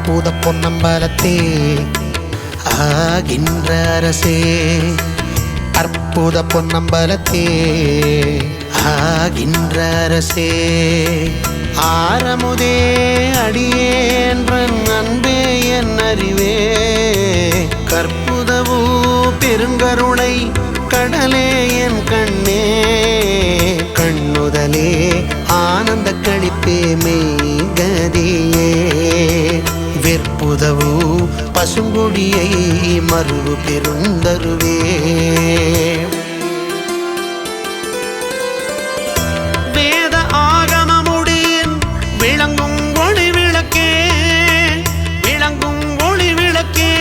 அற்புத பொன்னம்பலத்தே ஆகின்ற அரசே, அற்புத பொன்னம்பலத்தே ஆகின்ற அரசே, ஆரமுதே அடியேன்ற அன்பே என் அறிவே, கற்புதவூ பெருங்கருணை கடலே என் கண்ணே, கண்ணுதலே ஆனந்த களிப்பே மெய்கதியே, வெற்புதவு பசுங்குடியை மருவு பெருந்தருவே, வேத ஆகமமுடியின் விளங்கும் ஒளி விளக்கே, விளங்கும் ஒளி விளக்கே,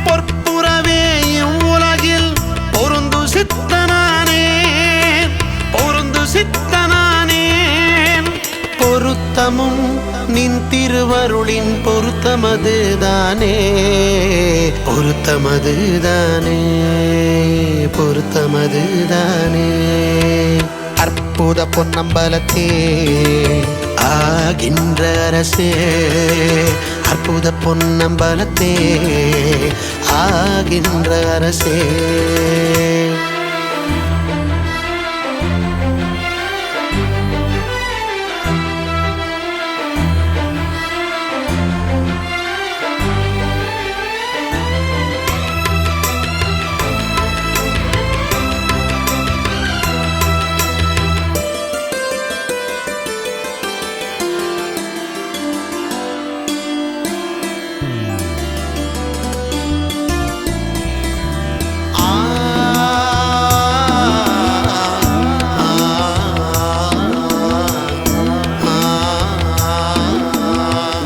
பொற்புறவேயும் உலகில் பொருந்து சித்தனானே, பொருந்து சித்தனானே, பொருத்தமும் நின் திருவருளின் பொருத்தமதுதானே, பொருத்தமதுதானே, பொருத்தமதுதானே, அற்புத பொன்னம்பலத்தே ஆகின்ற அரசே, அற்புத பொன்னம்பலத்தே ஆகின்ற அரசே,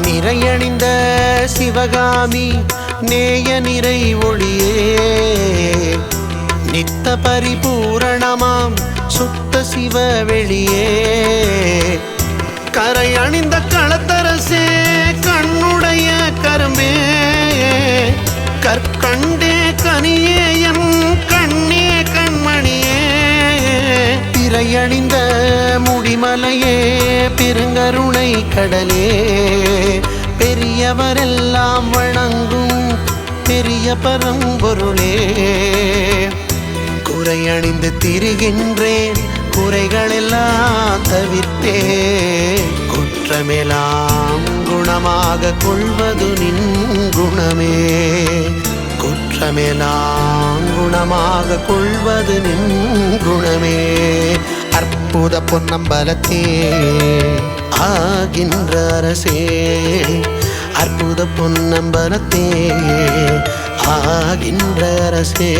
நிறையணிந்த சிவகாமி நேய நிறை ஒளியே, நித்த பரிபூரணமாம் சுத்த சிவ வெளியே, கரை அணிந்த களத்தரசே கண்ணுடைய கருமே, கற்கண்டே கனியே என் கண்ணே கண்மணியே, திரையணிந்த முடிமலையே பெருங்கருணை கடலே, பெரியவரெல்லாம் வணங்கும் பெரிய பரம்பொருளே, குறையணிந்து திரிகின்றேன் குறைகளெல்லாம் தவிர்த்தே, குற்றமெல்லாம் குணமாக கொள்வது நின் குணமே, குற்றமெல்லாம் குணமாக கொள்வது நின் குணமே, அற்புத பொன்னம்பலத்தே ஆகின்ற அரசே, அற்புத பொன்னம்பலத்தே ஆகின்ற அரசே,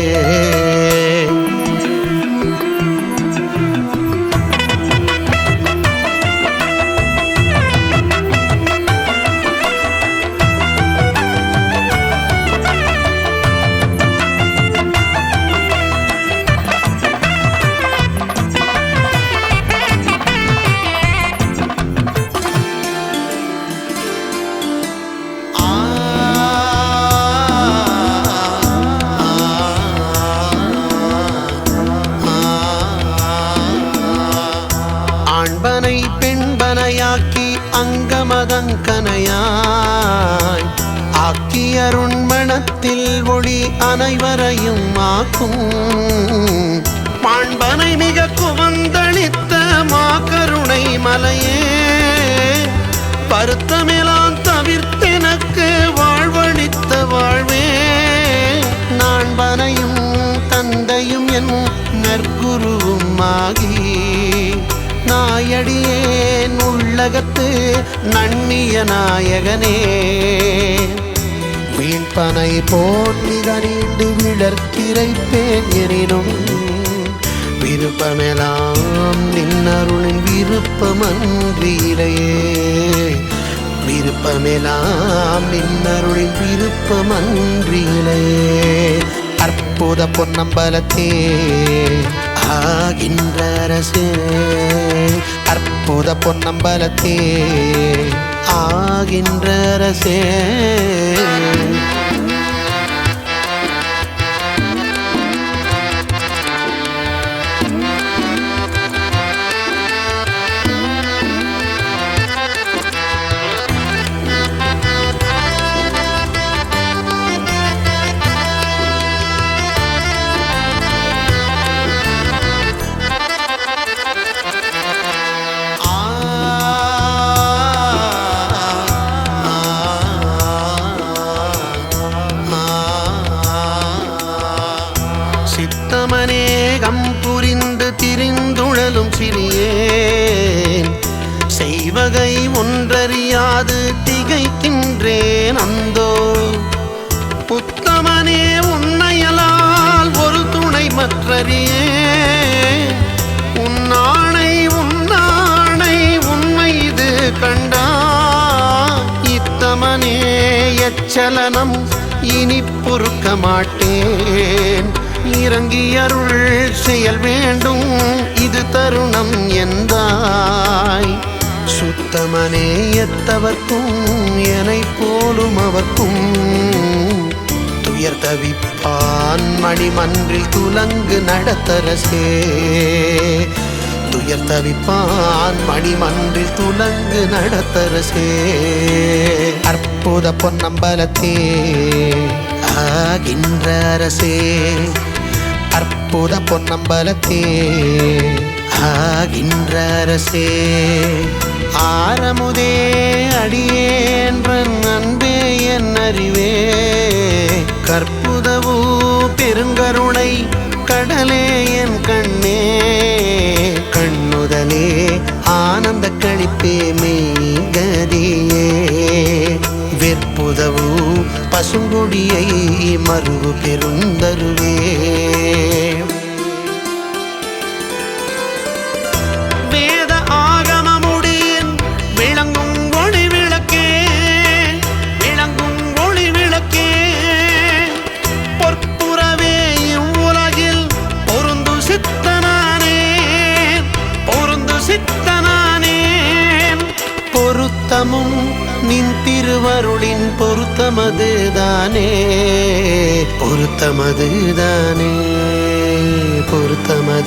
ஆண்பனை பெண்பனையாக்கி அங்கமதங்கனையாய் ஆக்கி அருண்மணத்தில் ஒளி அனைவரையும் ஆக்கும், மாண்பனை மிக குவந்தளித்த மாகருணை மலையே, பருத்தமெலாம் தவிர்த்தெனக்கு வாழ்வழித்த வாழ்வே, நான்பனையும் தந்தையும் என் நற்குருவும் ஆகி, நாயடியேன் உள்ளகத்து நன்னிய நாயகனே, வீழ்பனை போன்மிக நீண்டு விளர்க்கிரைப்பேன் எனினும், விருப்பமெல்லாம் நின்னருளின் விருப்பமன்றியிலையே, விருப்பமெல்லாம் நின்னருளின் விருப்பமன்றியிலையே, அற்புத பொன்னம்பலத்தே ஆகின்ற அரசே, அற்புத பொன்னம்பலத்தே ஆகின்ற அரசே, காணாது திகைக்கின்றேன் அந்தோ. உத்தமனே உன்னையலால் ஒரு துணை மற்றறியே. உன்னாணை உண்மை இது கண்டா. இத்தமனே எச்சலனம் இனி பொறுக்க மாட்டேன். இறங்கி அருள் செயல் வேண்டும் இது தருணம் என்றாய். சுத்தமனே எத்தவர்க்கும் எனை போலும் அவர்க்கும் துயர் தவிப்பான் மணிமன்றில் துலங்கு நடத்தரசே. துயர் தவிப்பான் மணிமன்றில் துலங்கு நடத்தரசே. அற்புத பொன்னம்பலத்தே ஆகின்ற அரசே. அற்புத பொன்னம்பலத்தே ஆகின்ற அரசே. ஆரமுதே அடியேன்ற அன்பே என் அறிவே. கற்புதவு பெருங்கருணை கடலே என் கண்ணே. கண்ணுதலே ஆனந்த கழிப்பே மெய்கதியே. வெற்புதவு பசுங்கொடியை மருவு பெருந்தருவே. வேத ஆகமமுடியின் விளங்கும் ஒளி விளக்கே. விளங்கும் ஒளி விளக்கே. பொற்புறவே இவ்வுலகில் பொருந்து சித்தனானே. பொருந்து சித்தனானே. பொருத்தமும் நின் திருவருளின் பொருத்தமதுதானே. பொருத்தமதுதானே. பொருத்தமதுதானே.